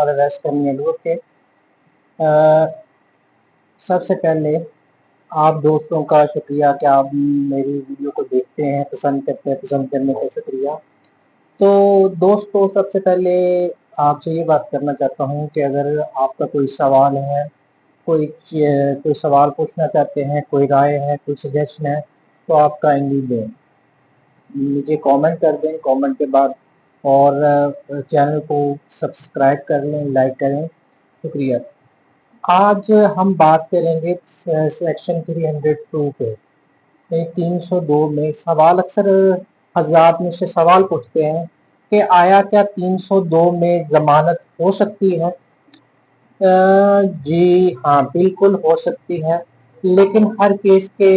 Arrest करनी है लोग के। सबसे पहले आप दोस्तों का शुक्रिया कि आप मेरी वीडियो को देखते हैं, पसंद करते हैं। पसंद करने का शुक्रिया। तो दोस्तों, सबसे पहले आपसे ये बात करना चाहता हूँ कि अगर आपका कोई सवाल है, कोई सवाल पूछना चाहते हैं, कोई राय है, कोई सजेशन है, तो आप काइंडली दें, मुझे कमेंट कर दें। कमेंट के बाद और चैनल को सब्सक्राइब कर लें, लाइक करें। शुक्रिया। आज हम बात करेंगे सेक्शन 302 पे। 302 में सवाल अक्सर हज़रात मुझसे सवाल पूछते हैं कि आया क्या 302 में ज़मानत हो सकती है? जी हाँ, बिल्कुल हो सकती है, लेकिन हर केस के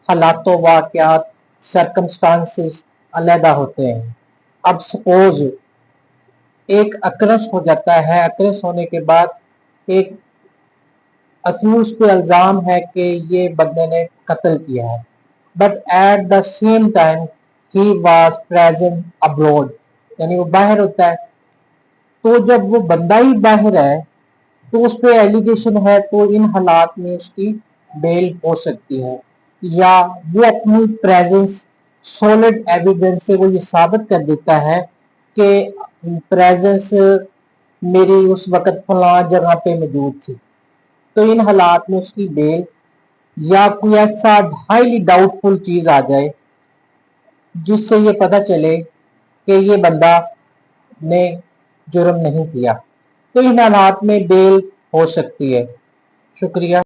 हालात वाक़यात सर्कमस्टांसेस अलहदा होते हैं। अब सपोज एक अक्रस हो जाता है, अक्रस होने के बाद एक अक्यूज पे इल्ज़ाम है कि ये बंदे ने कत्ल किया है, but at the same time he was present abroad, यानी वो बाहर होता है। तो जब वो बंदा ही बाहर है तो उस पे एलिगेशन है, तो इन हालात में उसकी बेल हो सकती है, या वो अपनी प्रेजेंस सॉलिड एविडेंस से वो ये साबित कर देता है कि प्रेजेंस मेरी उस वक्त फला जगह पे मौजूद थी। तो इन हालात में उसकी बेल, या कोई ऐसा हाईली डाउटफुल चीज आ जाए जिससे ये पता चले कि ये बंदा ने जुर्म नहीं किया, तो इन हालात में बेल हो सकती है। शुक्रिया।